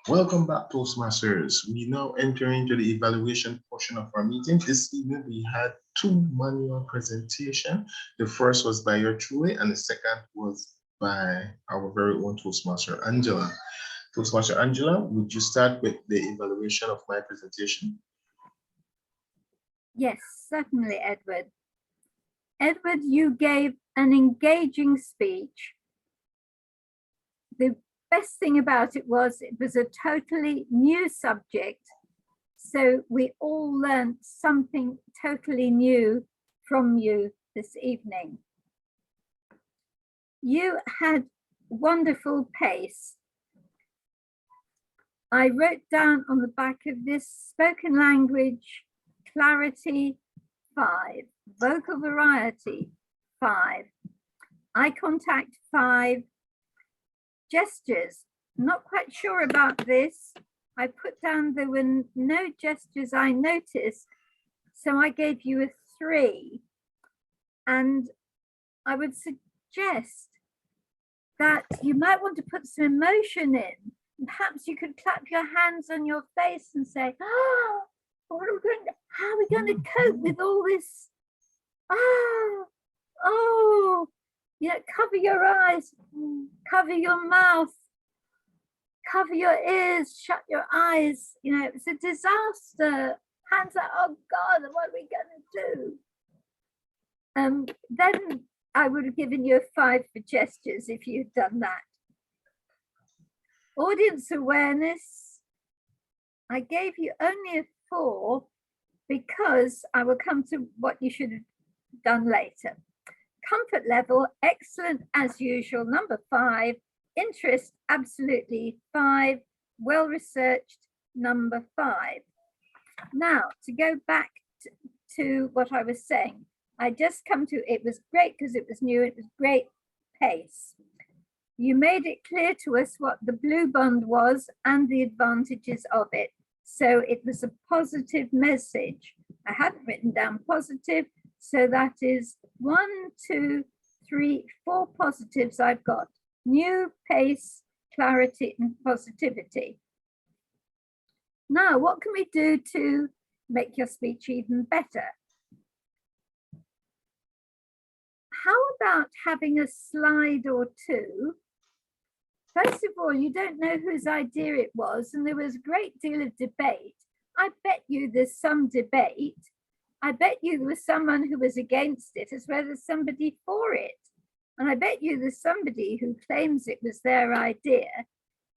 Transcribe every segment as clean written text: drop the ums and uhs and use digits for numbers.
Welcome back, Toastmasters. We now enter into the evaluation portion of our meeting. This evening, we had two manual presentations. The first was by your truly, and the second was by our very own Toastmaster, Angela. Toastmaster Angela, would you start with the evaluation of my presentation? Yes, certainly, Edward. Edward, you gave an engaging speech. The best thing about it was a totally new subject. So we all learned something totally new from you this evening. You had wonderful pace. I wrote down on the back of this spoken language, clarity, 5, vocal variety, 5, eye contact, 5, gestures, not quite sure about this. I put down there were no gestures I noticed, so I gave you a 3. And I would suggest that you might want to put some emotion in. Perhaps you could clap your hands on your face and say, oh, how are we going to cope with all this? Oh, yeah, cover your eyes, cover your mouth, cover your ears, shut your eyes. You know, it's a disaster. Hands up, oh God, what are we going to do? Then I would have given you a 5 for gestures if you'd done that. Audience awareness, I gave you only a 4 because I will come to what you should have done later. Comfort level, excellent as usual, number 5. Interest, absolutely 5. Well researched, number 5. Now, to go back to what I was saying, I just come to, it was great because it was new, it was great pace. You made it clear to us what the blue bond was and the advantages of it. So it was a positive message. I hadn't written down positive, so that is 1, 2, 3, 4 positives I've got. New, pace, clarity, and positivity. Now, what can we do to make your speech even better? How about having a slide or 2? First of all, you don't know whose idea it was, and there was a great deal of debate. I bet you there's some debate. I bet you there was someone who was against it as well as somebody for it. And I bet you there's somebody who claims it was their idea.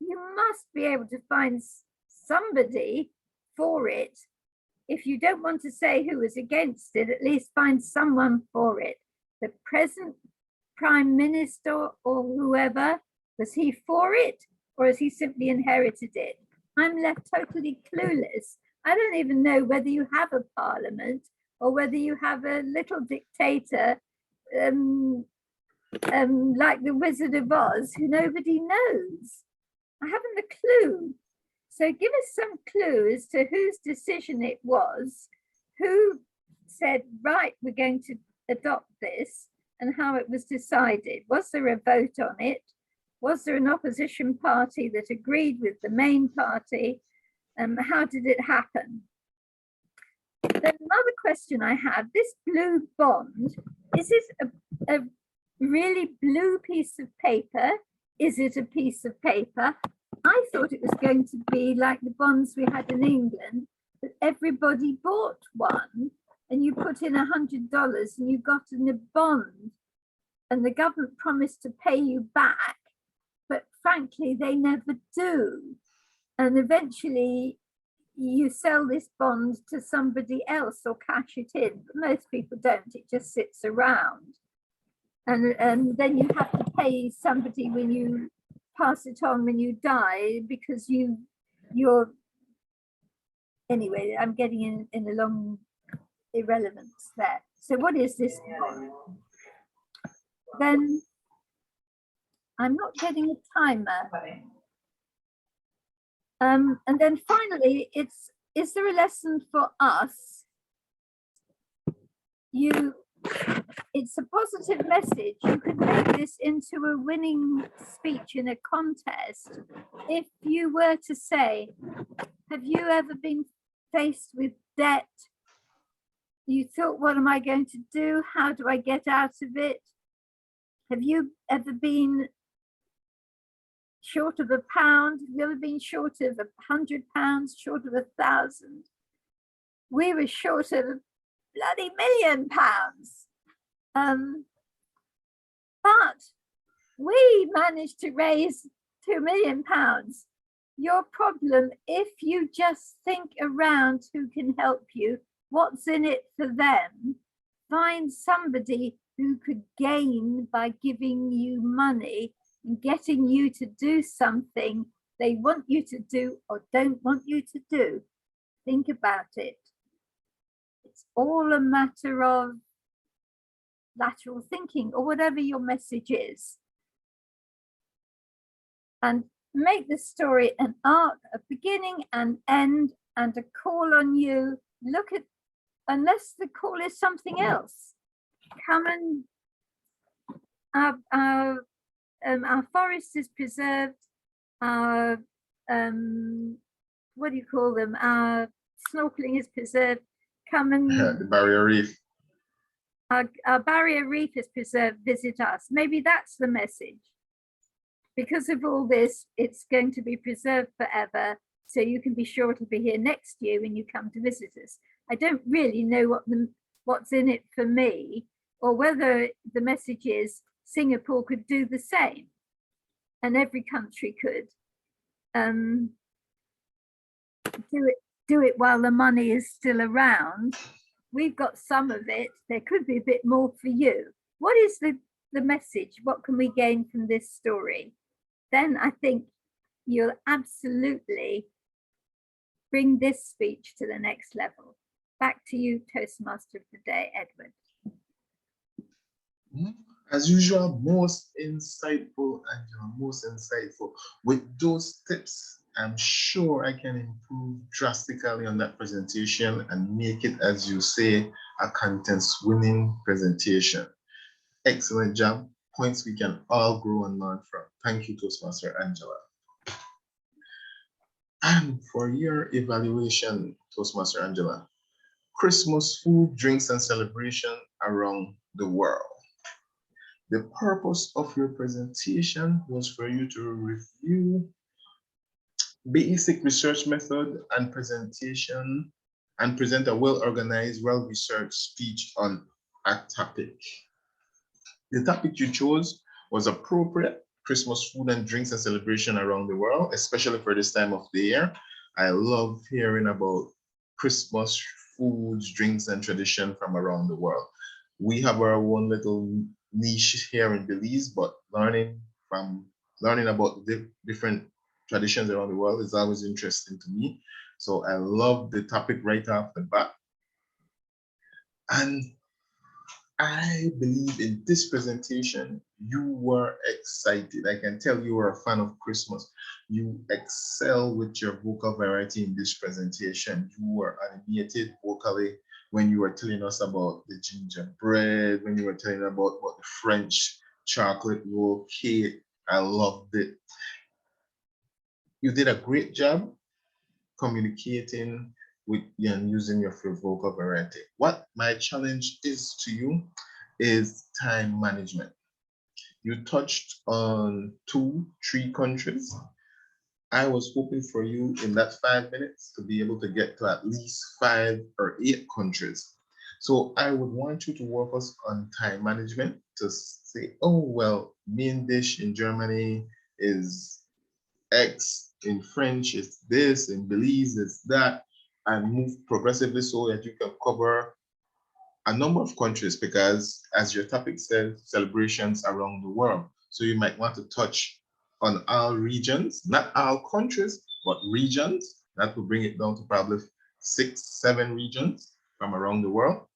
You must be able to find somebody for it. If you don't want to say who was against it, at least find someone for it. The present Prime Minister or whoever, was he for it or has he simply inherited it? I'm left totally clueless. I don't even know whether you have a parliament or whether you have a little dictator like the Wizard of Oz who nobody knows. I haven't a clue. So give us some clue as to whose decision it was, who said, right, we're going to adopt this, and how it was decided. Was there a vote on it? Was there an opposition party that agreed with the main party? How did it happen? Then another question I have, this blue bond, is it a really blue piece of paper? Is it a piece of paper? I thought it was going to be like the bonds we had in England, that everybody bought one and you put in $100 and you got in a bond and the government promised to pay you back, but frankly, they never do. And eventually you sell this bond to somebody else or cash it in, but most people don't, it just sits around. And then you have to pay somebody when you pass it on when you die, because you're, anyway, I'm getting in a long irrelevance there. So what is this bond? Then I'm not getting a timer. And then finally, is there a lesson for us? You it's a positive message. You could make this into a winning speech in a contest if you were to say, have you ever been faced with debt? You thought, what am I going to do? How do I get out of it? Have you ever been short of £1? Have you ever been short of £100, short of 1,000? We were short of a bloody £1 million. But we managed to raise £2 million. Your problem, if you just think around who can help you, what's in it for them, find somebody who could gain by giving you money and getting you to do something they want you to do or don't want you to do. Think about it. It's all a matter of lateral thinking or whatever your message is. And make the story an arc, a beginning and end, and a call on you. Look at, unless the call is something else, come and our forest is preserved, our what do you call them, our snorkeling is preserved, come and the barrier reef. Our barrier reef is preserved, visit us. Maybe that's the message. Because of all this, it's going to be preserved forever, so you can be sure to be here next year when you come to visit us. I don't really know what's in it for me, or whether the message is Singapore could do the same, and every country could do it while the money is still around. We've got some of it. There could be a bit more for you. What is the message? What can we gain from this story? Then I think you'll absolutely bring this speech to the next level. Back to you, Toastmaster of the day, Edward. As usual, most insightful, Angela, most insightful. With those tips, I'm sure I can improve drastically on that presentation and make it, as you say, a contest-winning presentation. Excellent job. Points we can all grow and learn from. Thank you, Toastmaster Angela. And for your evaluation, Toastmaster Angela, Christmas food, drinks, and celebration around the world. The purpose of your presentation was for you to review basic research method and presentation and present a well-organized, well-researched speech on a topic. The topic you chose was appropriate: Christmas food and drinks and celebration around the world, especially for this time of the year. I love hearing about Christmas foods, drinks, and tradition from around the world. We have our own little niche here in Belize, but learning about the different traditions around the world is always interesting to me. So I love the topic right off the bat. And I believe in this presentation, you were excited. I can tell you were a fan of Christmas. You excel with your vocal variety in this presentation. You were animated vocally when you were telling us about the gingerbread, when you were telling about what the French chocolate roll cake. I loved it. You did a great job communicating with you and using your vocal variety. What my challenge is to you is time management. You touched on 2-3 countries. I was hoping for you in that 5 minutes to be able to get to at least 5 or 8 countries. So I would want you to work us on time management to say, oh, well, main dish in Germany is X, in French it's this, in Belize it's that, and move progressively so that you can cover a number of countries, because as your topic says, celebrations around the world. So you might want to touch on all regions, not all countries, but regions. That will bring it down to probably 6-7 regions from around the world.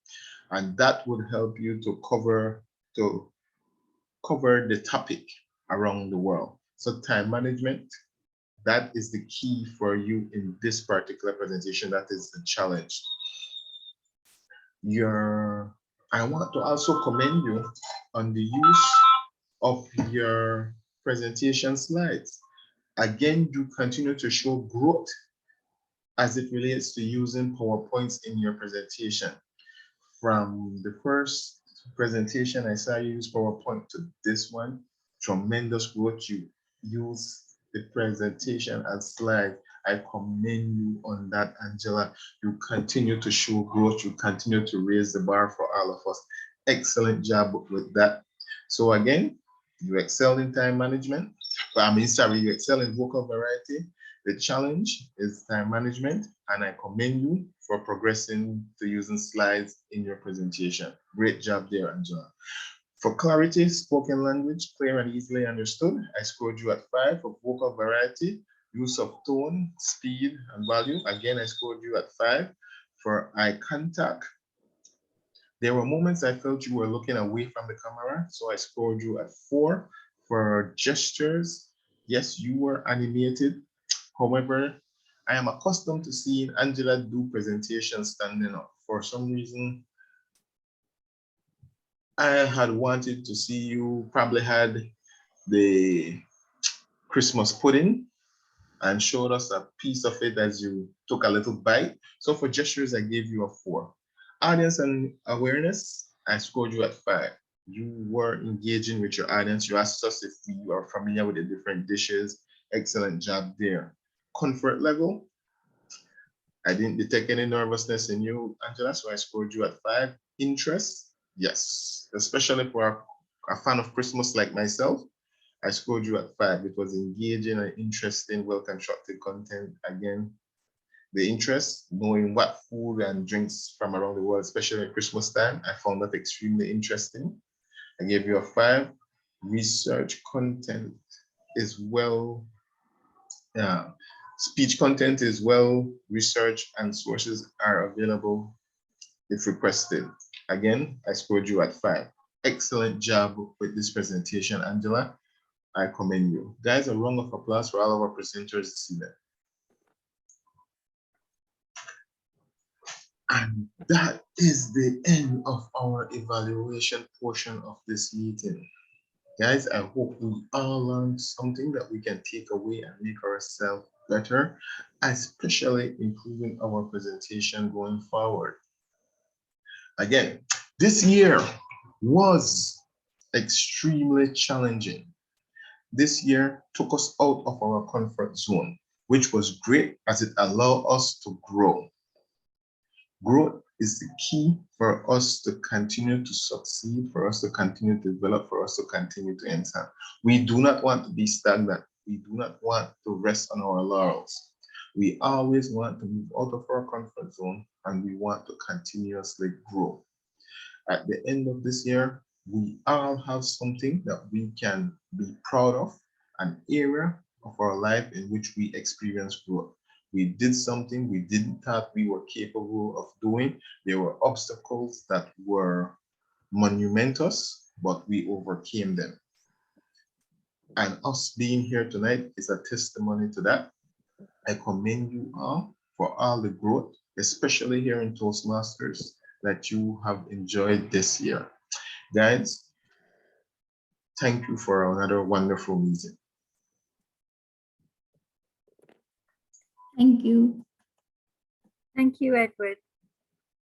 And that would help you to cover the topic around the world. So time management, that is the key for you in this particular presentation. That is the challenge. Your I want to also commend you on the use of your presentation slides. Again, you continue to show growth as it relates to using PowerPoints in your presentation. From the first presentation I saw you use PowerPoint to this one, tremendous growth. You use the presentation as slides. I commend you on that, Angela. You continue to show growth. You continue to raise the bar for all of us. Excellent job with that. So again, you excel in time management. You excel in vocal variety. The challenge is time management, and I commend you for progressing to using slides in your presentation. Great job there, Angela. For clarity, spoken language, clear and easily understood, I scored you at 5. For vocal variety, use of tone, speed, and volume, again, I scored you at 5. For eye contact, there were moments I felt you were looking away from the camera, so I scored you at 4. For gestures, yes, you were animated. However, I am accustomed to seeing Angela do presentations standing up. For some reason, I had wanted to see you probably had the Christmas pudding and showed us a piece of it as you took a little bite. So for gestures, I gave you a 4. Audience and awareness, I scored you at 5. You were engaging with your audience. You asked us if we are familiar with the different dishes. Excellent job there. Comfort level, I didn't detect any nervousness in you, Angela, so I scored you at 5. Interest, yes, especially for a fan of Christmas like myself, I scored you at 5. It was engaging and interesting, well-constructed content. Again, the interest, knowing what food and drinks from around the world, especially at Christmas time, I found that extremely interesting. I gave you a 5. Research content is well, speech content is well researched and sources are available if requested. Again, I scored you at 5. Excellent job with this presentation, Angela. I commend you. Guys, a round of applause for all of our presenters this evening. And that is the end of our evaluation portion of this meeting. Guys, I hope we all learned something that we can take away and make ourselves better, especially improving our presentation going forward. Again, this year was extremely challenging. This year took us out of our comfort zone, which was great as it allowed us to grow. Growth is the key for us to continue to succeed, for us to continue to develop, for us to continue to enter. We do not want to be stagnant. We do not want to rest on our laurels. We always want to move out of our comfort zone, and we want to continuously grow. At the end of this year, we all have something that we can be proud of, an area of our life in which we experience growth. We did something we didn't thought we were capable of doing. There were obstacles that were monumentous, but we overcame them. And us being here tonight is a testimony to that. I commend you all for all the growth, especially here in Toastmasters, that you have enjoyed this year. Guys, thank you for another wonderful meeting. Thank you. Thank you, Edward.